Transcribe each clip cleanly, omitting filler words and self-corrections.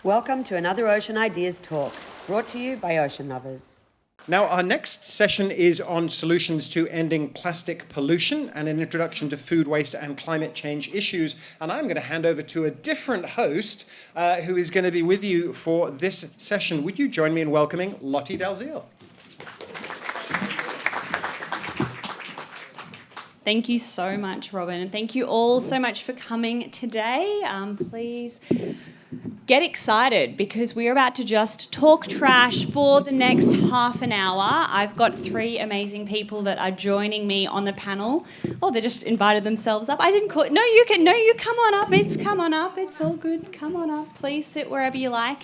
Welcome to another Ocean Ideas Talk, brought to you by ocean lovers. Now, our next session is on solutions to ending plastic pollution and an introduction to food waste and climate change issues. And I'm going to hand over to a different host who is going to be with you for this session. Would you join me in welcoming Lottie Dalziel? Thank you so much, Robin, and thank you all so much for coming today. Please get excited because we're about to just talk trash for the next half an hour. I've got three amazing people that are joining me on the panel. Oh, they just invited themselves up. I didn't call it. No, you can. No, you come on up. Come on up. It's all good. Come on up. Please sit wherever you like.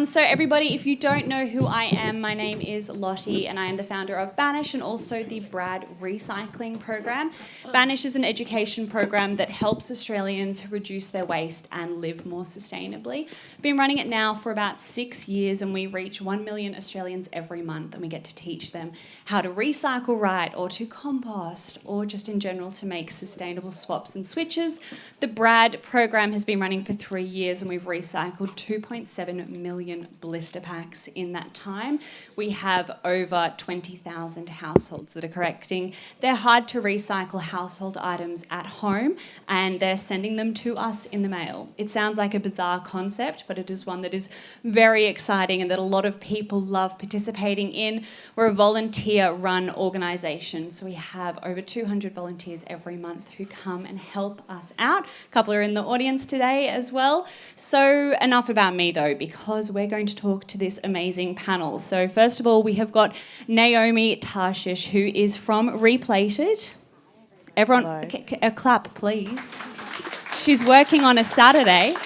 So everybody, if you don't know who I am, my name is Lottie and I am the founder of Banish and also the BRAD recycling program. Banish is an education program that helps Australians reduce their waste and live more sustainably. Been running it now for about 6 years and we reach 1 million Australians every month and we get to teach them how to recycle right or to compost or just in general to make sustainable swaps and switches. The BRAD program has been running for 3 years and we've recycled 2.7 million blister packs in that time. We have over 20,000 households that are collecting their hard to recycle household items at home and they're sending them to us in the mail. It sounds like a bizarre concept, but it is one that is very exciting and that a lot of people love participating in. We're a volunteer-run organisation, so we have over 200 volunteers every month who come and help us out. A couple are in the audience today as well. So enough about me though, because we're going to talk to this amazing panel. So first of all, we have got Naomi Tarszisz, who is from RePlated. Everyone, a clap, please. She's working on a Saturday.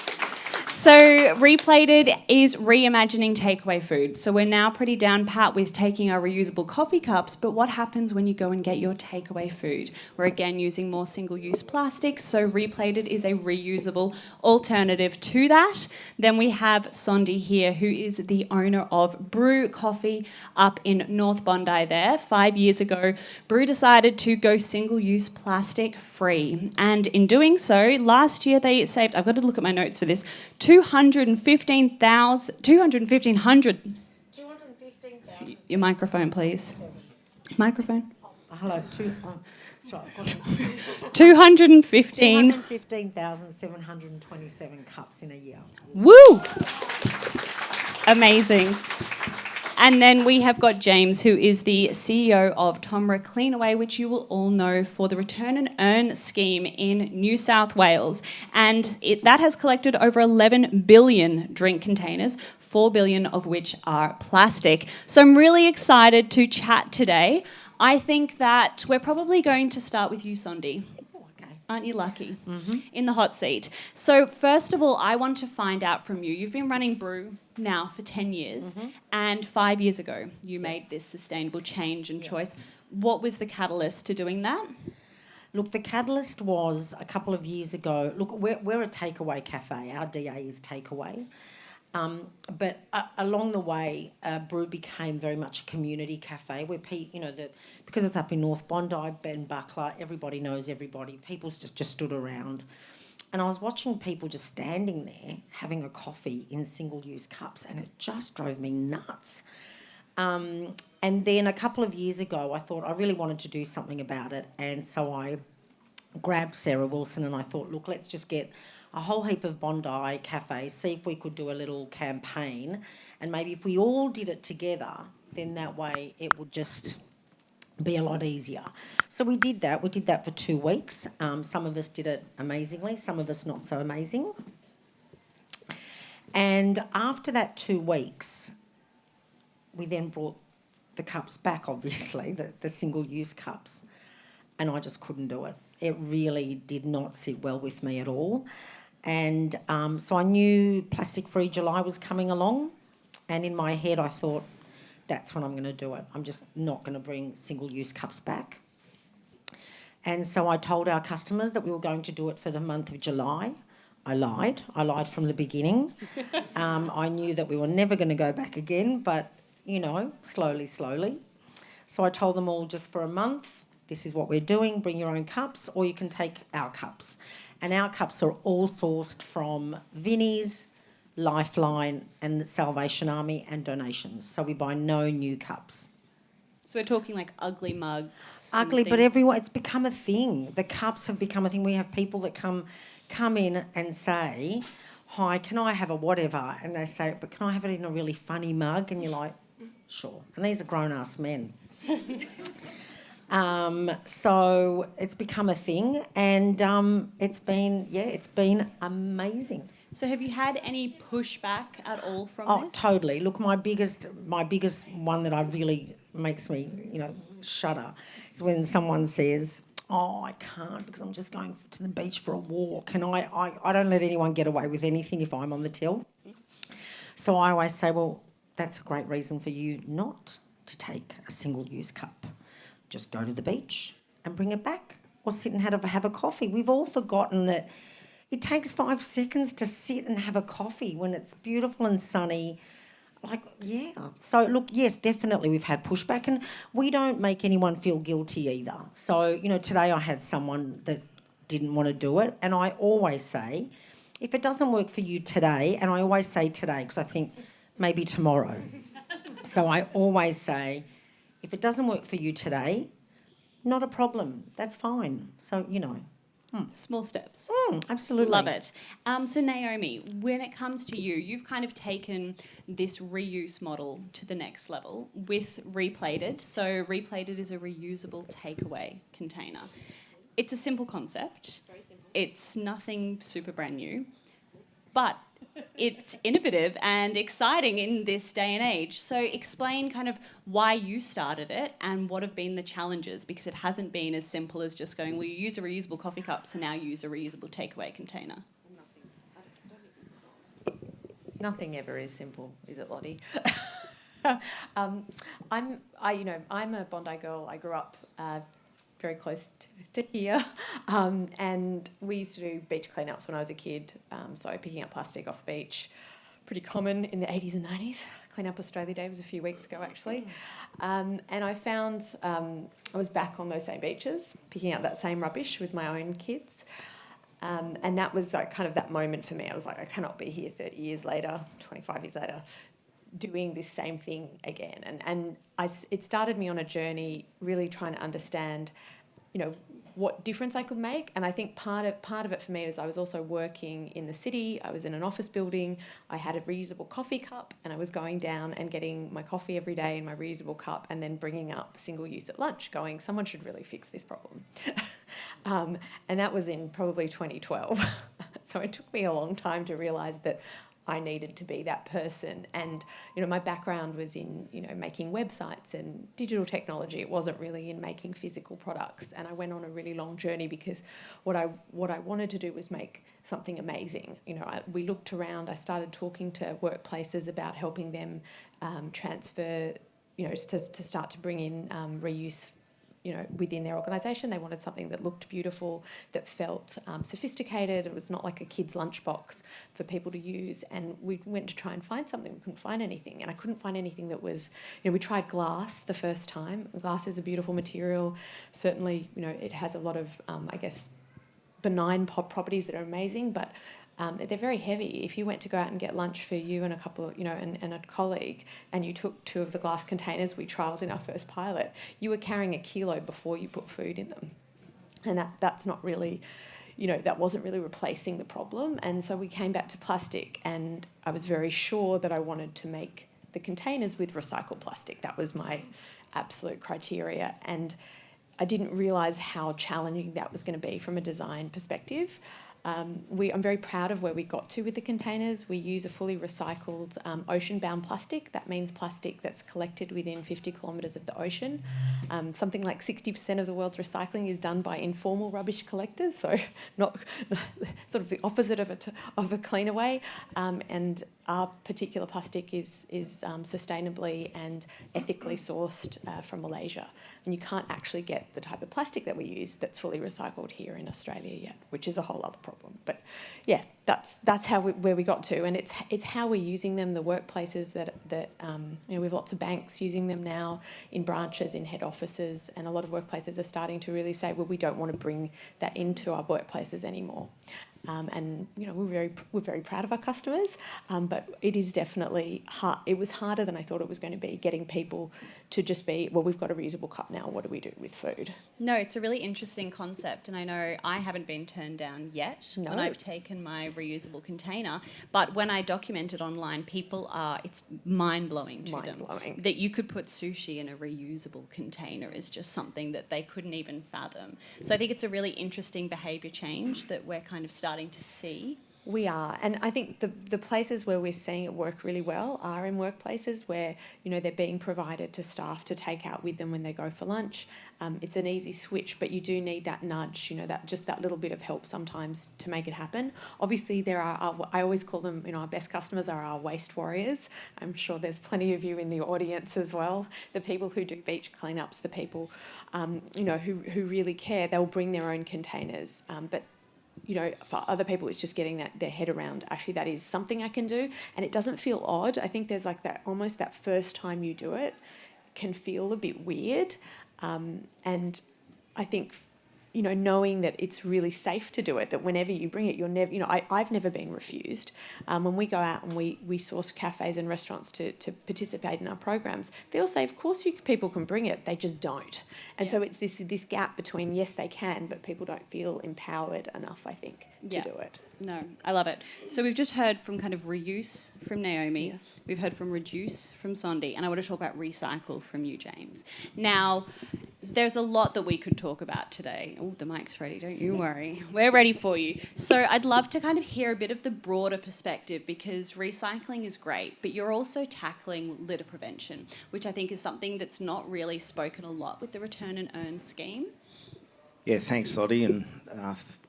So RePlated is reimagining takeaway food. So we're now pretty down pat with taking our reusable coffee cups, but what happens when you go and get your takeaway food? We're again using more single-use plastics, so RePlated is a reusable alternative to that. Then we have Sondra here, who is the owner of BRU Coffee up in North Bondi there. 5 years ago, BRU decided to go single-use plastic free. And in doing so, last year they saved, I've got to look at my notes for this, 215,000. Your microphone, please. Microphone. Hello. 215,727 cups in a year. Woo! Amazing. And then we have got James, who is the CEO of TOMRA Cleanaway, which you will all know for the Return and Earn scheme in New South Wales. And that has collected over 11 billion drink containers, 4 billion of which are plastic. So I'm really excited to chat today. I think that we're probably going to start with you, Sondra. Aren't you lucky? Mm-hmm. In the hot seat. So first of all, I want to find out from you. You've been running BRU now for 10 years, and 5 years ago you made this sustainable change and choice. What was the catalyst to doing that? Look, the catalyst was a couple of years ago. Look, we're a takeaway cafe. Our DA is takeaway. But along the way, BRU became very much a community cafe where, because it's up in North Bondi, Ben Buckler, everybody knows everybody. People just stood around. And I was watching people just standing there having a coffee in single-use cups and it just drove me nuts. And then a couple of years ago, I thought I really wanted to do something about it. And so I grabbed Sarah Wilson and I thought, look, let's just get a whole heap of Bondi cafes, see if we could do a little campaign, and maybe if we all did it together, then that way it would just be a lot easier. So we did that. We did that for 2 weeks. Some of us did it amazingly, some of us not so amazing. And after that 2 weeks, we then brought the cups back, obviously, the single-use cups, and I just couldn't do it. It really did not sit well with me at all. And so I knew Plastic Free July was coming along, and in my head I thought, that's when I'm going to do it. I'm just not going to bring single-use cups back. And so I told our customers that we were going to do it for the month of July. I lied from the beginning. I knew that we were never going to go back again, but, slowly. So I told them all, just for a month, this is what we're doing, bring your own cups, or you can take our cups. And our cups are all sourced from Vinnie's, Lifeline and the Salvation Army and donations. So we buy no new cups. So we're talking like ugly mugs. Ugly, and but things. everyone, it's become a thing. The cups have become a thing. We have people that come in and say, hi, can I have a whatever? And they say, but can I have it in a really funny mug? And you're like, sure. And these are grown-ass men. So it's become a thing, and it's been amazing. So have you had any pushback at all from Oh, this? totally. Look, my biggest one that I really makes me, shudder is when someone says, oh, I can't because I'm just going to the beach for a walk, and I don't let anyone get away with anything if I'm on the till. So I always say, well, that's a great reason for you not to take a single-use cup. Just go to the beach and bring it back, or sit and have a coffee. We've all forgotten that it takes 5 seconds to sit and have a coffee when it's beautiful and sunny. So, look, yes, definitely we've had pushback, and we don't make anyone feel guilty either. So, today I had someone that didn't want to do it, and I always say, if it doesn't work for you today, and I always say today because I think maybe tomorrow. So I always say, if it doesn't work for you today, not a problem. That's fine. So, Small steps. Absolutely. Love it. So Naomi, when it comes to you, you've kind of taken this reuse model to the next level with RePlated. So RePlated is a reusable takeaway container. It's a simple concept. Very simple. It's nothing super brand new, but it's innovative and exciting in this day and age. So explain kind of why you started it and what have been the challenges, because it hasn't been as simple as just going, well, you use a reusable coffee cup, so now use a reusable takeaway container. Nothing ever is simple, is it, Lottie? I'm a Bondi girl. I grew up very close to here, and we used to do beach cleanups when I was a kid. So picking up plastic off the beach, pretty common in the 80s and 90s. Clean Up Australia Day was a few weeks ago, actually. And I found I was back on those same beaches, picking up that same rubbish with my own kids. And that was like kind of that moment for me. I was like, I cannot be here 30 years later, 25 years later, doing this same thing again. And it started me on a journey really trying to understand, what difference I could make. And I think part of it for me is I was also working in the city. I was in an office building. I had a reusable coffee cup, and I was going down and getting my coffee every day in my reusable cup, and then bringing up single use at lunch, going, someone should really fix this problem. And that was in probably 2012. So it took me a long time to realise that I needed to be that person. And, my background was in, making websites and digital technology. It wasn't really in making physical products. And I went on a really long journey because what I wanted to do was make something amazing. We looked around, I started talking to workplaces about helping them transfer, to start to bring in reuse within their organisation. They wanted something that looked beautiful, that felt sophisticated. It was not like a kid's lunchbox for people to use. And we went to try and find something. We couldn't find anything. And I couldn't find anything that was, we tried glass the first time. Glass is a beautiful material. Certainly, it has a lot of, benign properties that are amazing, but they're very heavy. If you went to go out and get lunch for you and a couple of, and a colleague, and you took 2 of the glass containers we trialled in our first pilot, you were carrying 1 kilo before you put food in them. And that's not really, that wasn't really replacing the problem. And so we came back to plastic, and I was very sure that I wanted to make the containers with recycled plastic. That was my absolute criteria. And I didn't realise how challenging that was going to be from a design perspective. I'm very proud of where we got to with the containers. We use a fully recycled ocean-bound plastic. That means plastic that's collected within 50 kilometres of the ocean. Something like 60% of the world's recycling is done by informal rubbish collectors, so not sort of the opposite of a Cleanaway. And our particular plastic is sustainably and ethically sourced from Malaysia. And you can't actually get the type of plastic that we use that's fully recycled here in Australia yet, which is a whole other problem. But yeah, that's how where we got to, and it's how we're using them. The workplaces that we have lots of banks using them now in branches, in head offices, and a lot of workplaces are starting to really say, well, we don't want to bring that into our workplaces anymore. and we're very proud of our customers. But it is definitely hard. It was harder than I thought it was going to be, getting people to just be, well, we've got a reusable cup now. What do we do with food? No, it's a really interesting concept, and I know I haven't been turned down yet when I've taken my reusable container. But when I document it online, it's mind-blowing to them that you could put sushi in a reusable container is just something that they couldn't even fathom. So I think it's a really interesting behaviour change that we're kind of starting to see. We are, and I think the places where we're seeing it work really well are in workplaces where, they're being provided to staff to take out with them when they go for lunch. It's an easy switch, but you do need that nudge, that little bit of help sometimes to make it happen. Obviously, there are, I always call them, our best customers are our waste warriors. I'm sure there's plenty of you in the audience as well. The people who do beach cleanups, the people, who really care, they'll bring their own containers, but for other people, it's just getting their head around, actually, that is something I can do. And it doesn't feel odd. I think there's like that, almost that first time you do it can feel a bit weird. And I think, knowing that it's really safe to do it, that whenever you bring it, you're never, I've never been refused. When we go out and we source cafes and restaurants to participate in our programs, they'll say, of course people can bring it, they just don't. And so it's this gap between, yes, they can, but people don't feel empowered enough, I think, to do it. No, I love it. So we've just heard from kind of reuse from Naomi. Yes. We've heard from reduce from Sondi, and I want to talk about recycle from you, James. Now, there's a lot that we could talk about today. Oh, the mic's ready, don't you worry. We're ready for you. So I'd love to kind of hear a bit of the broader perspective, because recycling is great, but you're also tackling litter prevention, which I think is something that's not really spoken a lot with the return and earn scheme. Yeah, thanks, Lottie, and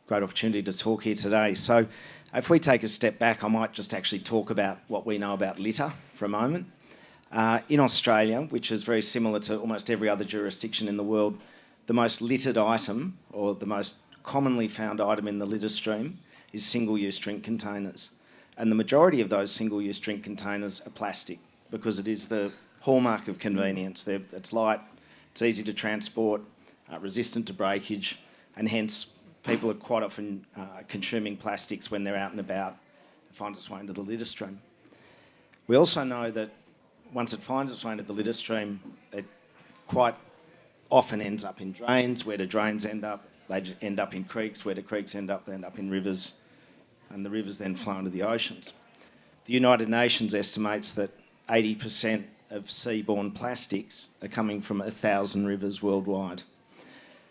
great opportunity to talk here today. So if we take a step back, I might just actually talk about what we know about litter for a moment. In Australia, which is very similar to almost every other jurisdiction in the world, the most littered item, or the most commonly found item in the litter stream, is single-use drink containers. And the majority of those single-use drink containers are plastic, because it is the hallmark of convenience. It's light, it's easy to transport, resistant to breakage, and hence people are quite often consuming plastics when they're out and about. It finds its way into the litter stream. We also know that once it finds its way into the litter stream, it quite often ends up in drains. Where do drains end up? They end up in creeks. Where do creeks end up? They end up in rivers, and the rivers then flow into the oceans. The United Nations estimates that 80% of seaborne plastics are coming from 1,000 rivers worldwide.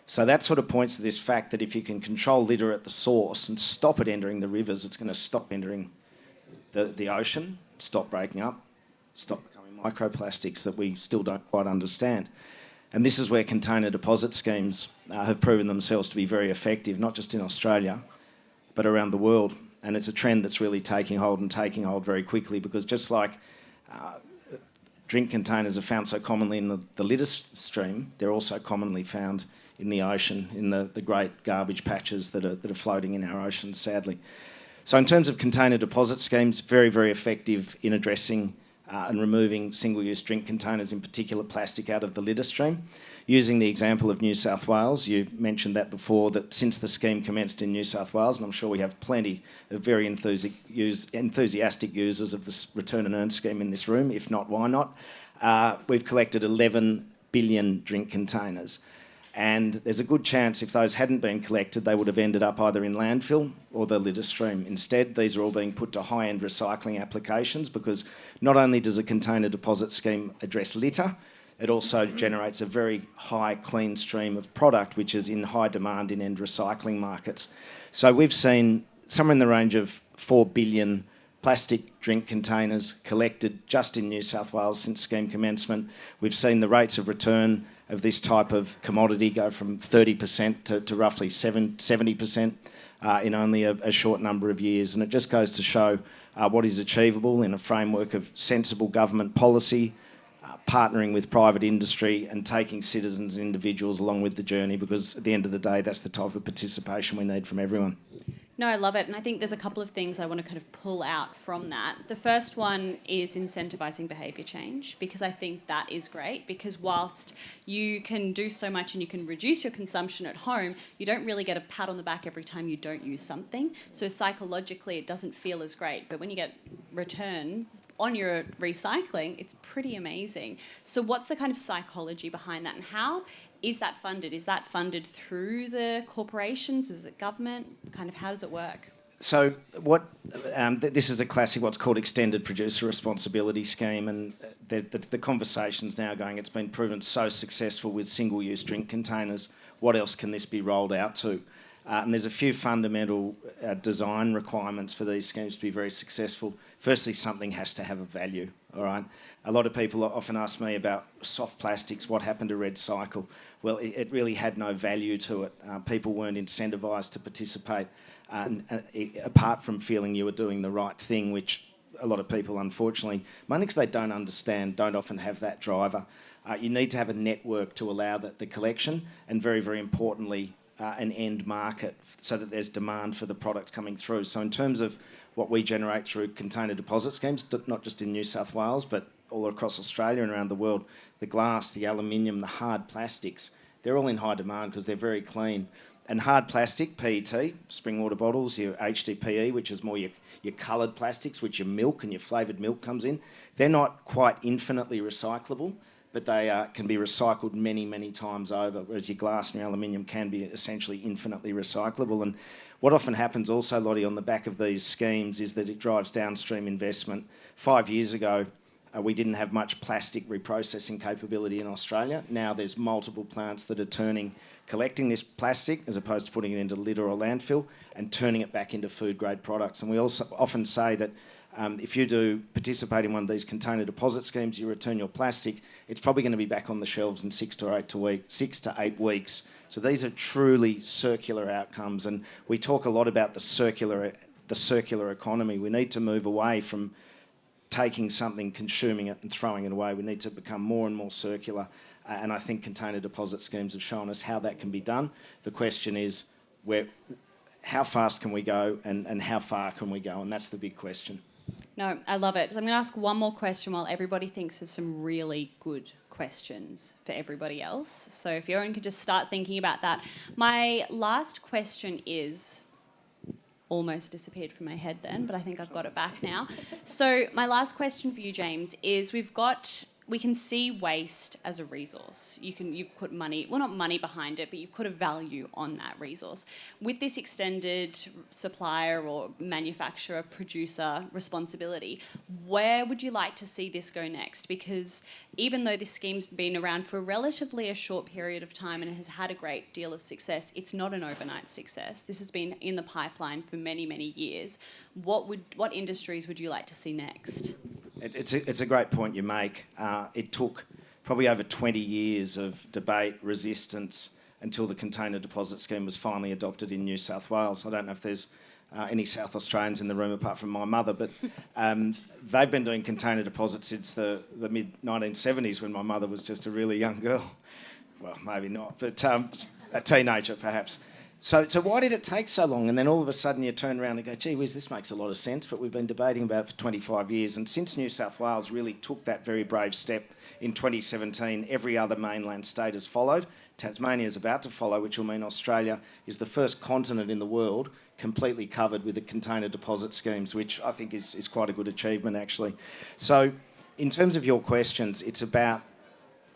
So that sort of points to this fact that if you can control litter at the source and stop it entering the rivers, it's going to stop entering the ocean, stop breaking up, stop becoming microplastics that we still don't quite understand. And this is where container deposit schemes have proven themselves to be very effective, not just in Australia, but around the world. And it's a trend that's really taking hold very quickly, because just like drink containers are found so commonly in the litter stream, they're also commonly found in the ocean, in the great garbage patches that are floating in our oceans, sadly. So in terms of container deposit schemes, very, very effective in addressing and removing single-use drink containers, in particular plastic, out of the litter stream. Using the example of New South Wales, you mentioned that before, that since the scheme commenced in New South Wales, and I'm sure we have plenty of very enthusiastic users of this return and earn scheme in this room, if not, why not? We've collected 11 billion drink containers. And there's a good chance if those hadn't been collected, they would have ended up either in landfill or the litter stream. Instead, these are all being put to high-end recycling applications, because not only does a container deposit scheme address litter, it also generates a very high, clean stream of product, which is in high demand in end recycling markets. So we've seen somewhere in the range of 4 billion plastic drink containers collected just in New South Wales since scheme commencement. We've seen the rates of return of this type of commodity go from 30% to roughly 70% in only a short number of years. And it just goes to show what is achievable in a framework of sensible government policy, partnering with private industry and taking citizens and individuals along with the journey, because at the end of the day, that's the type of participation we need from everyone. No, I love it. And I think there's a couple of things I want to kind of pull out from that. The first one is incentivizing behavior change, because I think that is great, because whilst you can do so much and you can reduce your consumption at home, you don't really get a pat on the back every time you don't use something. So psychologically, it doesn't feel as great. But when you get return on your recycling, it's pretty amazing. So what's the kind of psychology behind that, and how is that funded? Is that funded through the corporations? Is it government? Kind of how does it work? So this is a classic what's called extended producer responsibility scheme, and the conversation's now going, it's been proven so successful with single-use drink containers. What else can this be rolled out to? And there's a few fundamental design requirements for these schemes to be very successful. Firstly, something has to have a value, all right? A lot of people often ask me about soft plastics, what happened to Red Cycle? Well, it really had no value to it. People weren't incentivised to participate, apart from feeling you were doing the right thing, which a lot of people, unfortunately, mainly because they don't understand, don't often have that driver. You need to have a network to allow the collection, and very, very importantly, an end market so that there's demand for the products coming through. So in terms of what we generate through container deposit schemes, not just in New South Wales, but all across Australia and around the world, the glass, the aluminium, the hard plastics, they're all in high demand because they're very clean. And hard plastic, PET, spring water bottles, your HDPE, which is more your coloured plastics, which your milk and your flavoured milk comes in, they're not quite infinitely recyclable, but they can be recycled many, many times over, whereas your glass and your aluminium can be essentially infinitely recyclable. And what often happens also, Lottie, on the back of these schemes is that it drives downstream investment. 5 years ago, we didn't have much plastic reprocessing capability in Australia. Now there's multiple plants that are collecting this plastic as opposed to putting it into litter or landfill and turning it back into food-grade products. And we also often say that if you do participate in one of these container deposit schemes, you return your plastic, it's probably going to be back on the shelves in 6 to 8 weeks. So these are truly circular outcomes, and we talk a lot about the circular economy. We need to move away from taking something, consuming it and throwing it away. We need to become more and more circular, and I think container deposit schemes have shown us how that can be done. The question is, how fast can we go and how far can we go? And that's the big question. No, I love it. So I'm going to ask one more question while everybody thinks of some really good questions for everybody else. So if everyone could just start thinking about that. My last question is, almost disappeared from my head then, but I think I've got it back now. So my last question for you, James, is we can see waste as a resource. You've put money, well, not money behind it, but you've put a value on that resource. With this extended supplier or manufacturer, producer responsibility, where would you like to see this go next? Because even though this scheme's been around for relatively a short period of time and it has had a great deal of success, it's not an overnight success. This has been in the pipeline for many, many years. What industries would you like to see next? It's a great point you make. It took probably over 20 years of debate, resistance, until the container deposit scheme was finally adopted in New South Wales. I don't know if there's any South Australians in the room apart from my mother, but they've been doing container deposits since the mid-1970s when my mother was just a really young girl. Well, maybe not, but a teenager perhaps. So why did it take so long? And then all of a sudden you turn around and go, gee whiz, this makes a lot of sense, but we've been debating about it for 25 years. And since New South Wales really took that very brave step in 2017, every other mainland state has followed. Tasmania is about to follow, which will mean Australia is the first continent in the world completely covered with the container deposit schemes, which I think is quite a good achievement, actually. So in terms of your questions, it's about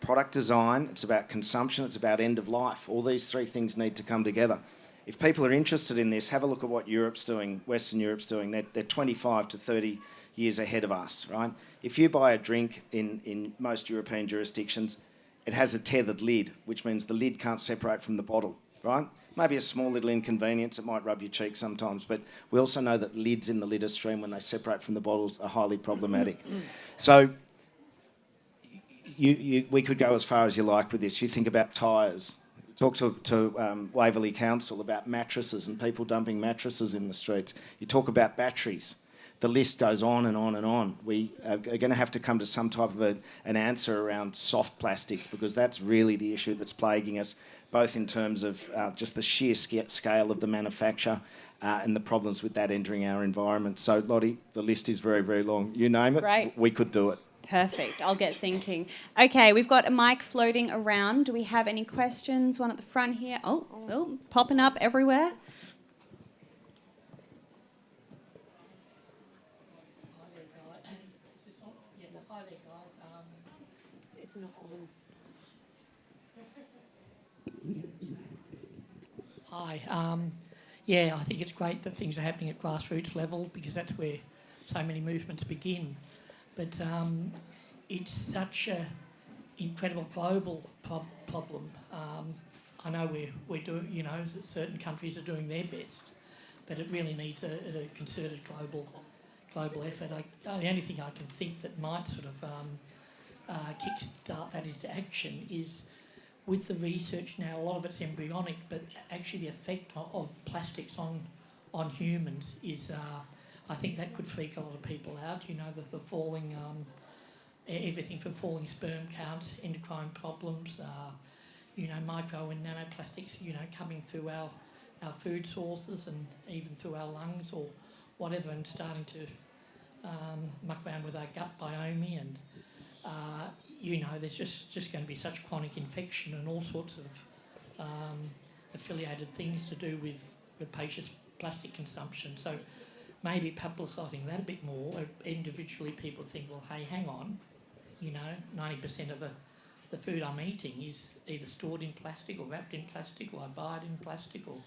product design, it's about consumption, it's about end of life. All these three things need to come together. If people are interested in this, have a look at what Europe's doing, Western Europe's doing. They're 25 to 30 years ahead of us, right? If you buy a drink in most European jurisdictions, it has a tethered lid, which means the lid can't separate from the bottle, right? Maybe a small little inconvenience, it might rub your cheek sometimes, but we also know that lids in the litter stream, when they separate from the bottles, are highly problematic. So we could go as far as you like with this. You think about tyres. Talk to Waverley Council about mattresses and people dumping mattresses in the streets. You talk about batteries. The list goes on and on and on. We are going to have to come to some type of an answer around soft plastics, because that's really the issue that's plaguing us, both in terms of just the sheer scale of the manufacture and the problems with that entering our environment. So, Lottie, the list is very, very long. You name it, Great. we could do it. Perfect. I'll get thinking. Okay, we've got a mic floating around. Do we have any questions? One at the front here. Oh, popping up everywhere. It's not on. Hi. Yeah, I think it's great that things are happening at grassroots level because that's where so many movements begin. But it's such an incredible global problem. I know we're doing, you know, certain countries are doing their best, but it really needs a concerted global effort. The only thing I can think that might sort of kickstart that is action is with the research now. A lot of it's embryonic, but actually the effect of plastics on humans is, I think that could freak a lot of people out. You know, the falling, everything from falling sperm counts, endocrine problems, you know, micro and nanoplastics, you know, coming through our food sources and even through our lungs or whatever, and starting to muck around with our gut biome, and you know, there's just going to be such chronic infection and all sorts of affiliated things to do with rapacious plastic consumption. So maybe publicising that a bit more. Individually, people think, well, hey, hang on, you know, 90% of the food I'm eating is either stored in plastic or wrapped in plastic, or I buy it in plastic or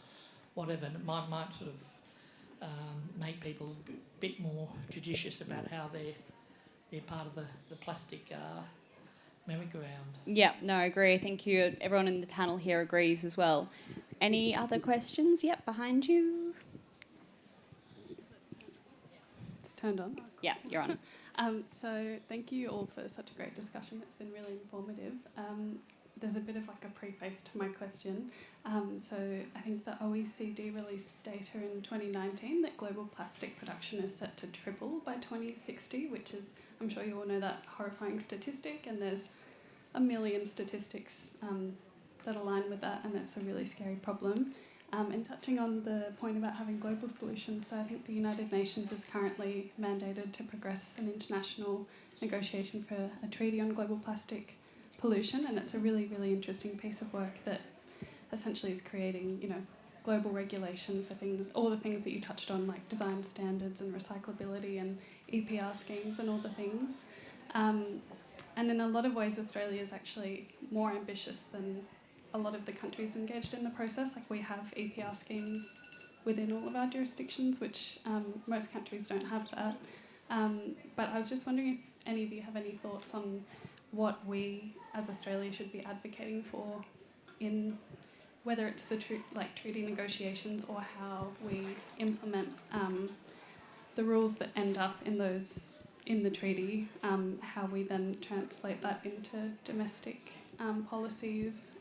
whatever. And it might sort of make people a bit more judicious about how they're part of the plastic merry-go-round. Yeah, no, I agree. Thank you. Everyone in the panel here agrees as well. Any other questions? Yep, behind you. It's turned on. Yeah, you're on. So thank you all for such a great discussion. It's been really informative. There's a bit of like a preface to my question. So I think the OECD released data in 2019 that global plastic production is set to triple by 2060, which is, I'm sure you all know that horrifying statistic, and there's a million statistics that align with that, and that's a really scary problem. And touching on the point about having global solutions, so I think the United Nations is currently mandated to progress an international negotiation for a treaty on global plastic pollution, and it's a really, really interesting piece of work that essentially is creating, you know, global regulation for things, all the things that you touched on, like design standards and recyclability and EPR schemes and all the things. And in a lot of ways, Australia is actually more ambitious than a lot of the countries engaged in the process. Like, we have EPR schemes within all of our jurisdictions, which most countries don't have that. But I was just wondering if any of you have any thoughts on what we as Australia should be advocating for in whether it's the treaty negotiations or how we implement the rules that end up in the treaty, how we then translate that into domestic policies,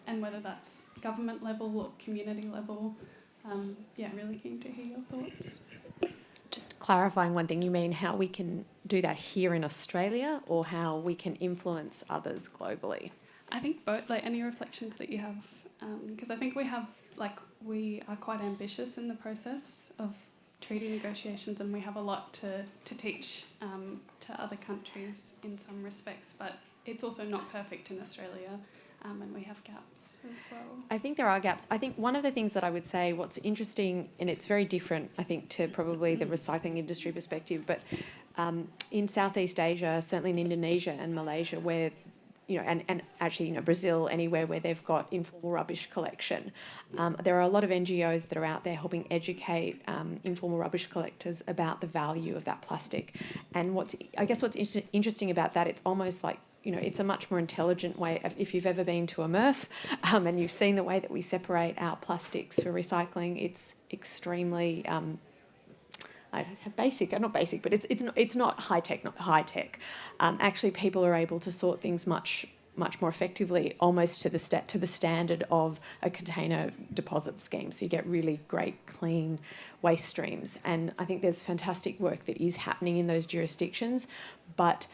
and whether that's government level or community level. Yeah, really keen to hear your thoughts. Just clarifying one thing, you mean how we can do that here in Australia or how we can influence others globally? I think both, like any reflections that you have, because I think we are quite ambitious in the process of treaty negotiations, and we have a lot to teach to other countries in some respects, but it's also not perfect in Australia, and we have gaps as well. I think there are gaps. I think one of the things that I would say, what's interesting, and it's very different, I think, to probably the recycling industry perspective, but in Southeast Asia, certainly in Indonesia and Malaysia, where, you know, and actually, you know, Brazil, anywhere where they've got informal rubbish collection, there are a lot of NGOs that are out there helping educate informal rubbish collectors about the value of that plastic. And what's interesting about that, it's almost like, you know, it's a much more intelligent way of, if you've ever been to a MRF and you've seen the way that we separate our plastics for recycling, it's extremely it's not high tech. Actually, people are able to sort things much more effectively, almost to the standard of a container deposit scheme. So you get really great, clean waste streams. And I think there's fantastic work that is happening in those jurisdictions, but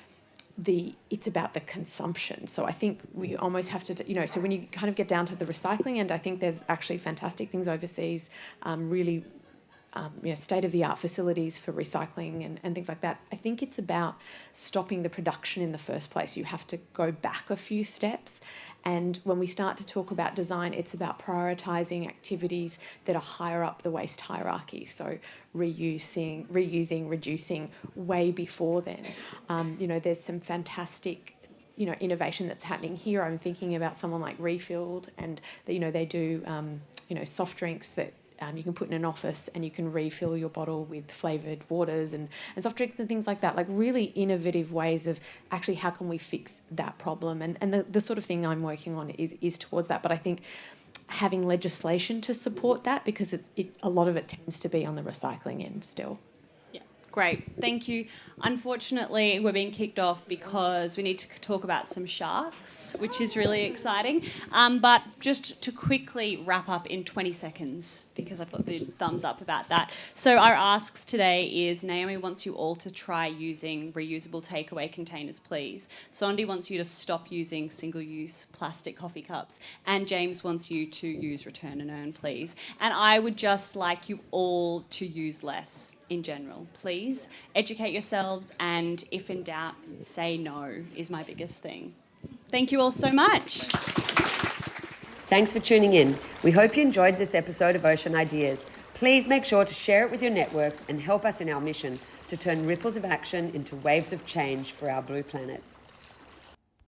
it's about the consumption. So I think we almost have to, you know, so when you kind of get down to the recycling end, I think there's actually fantastic things overseas, really state-of-the-art facilities for recycling and things like that. I think it's about stopping the production in the first place. You have to go back a few steps. And when we start to talk about design, it's about prioritising activities that are higher up the waste hierarchy. So reusing, reducing way before then. There's some fantastic innovation that's happening here. I'm thinking about someone like Refilled, and they do soft drinks that you can put in an office, and you can refill your bottle with flavoured waters and soft drinks and things like that. Like really innovative ways of actually how can we fix that problem. And the sort of thing I'm working on is towards that. But I think having legislation to support that, because a lot of it tends to be on the recycling end still. Great, thank you. Unfortunately, we're being kicked off because we need to talk about some sharks, which is really exciting. But just to quickly wrap up in 20 seconds, because I've got the thumbs up about that. So our asks today is, Naomi wants you all to try using reusable takeaway containers, please. Sondi wants you to stop using single-use plastic coffee cups. And James wants you to use return and earn, please. And I would just like you all to use less. In general, please educate yourselves, and if in doubt, say no is my biggest thing. Thank you all so much. Thanks for tuning in. We hope you enjoyed this episode of Ocean Ideas. Please make sure to share it with your networks and help us in our mission to turn ripples of action into waves of change for our blue planet.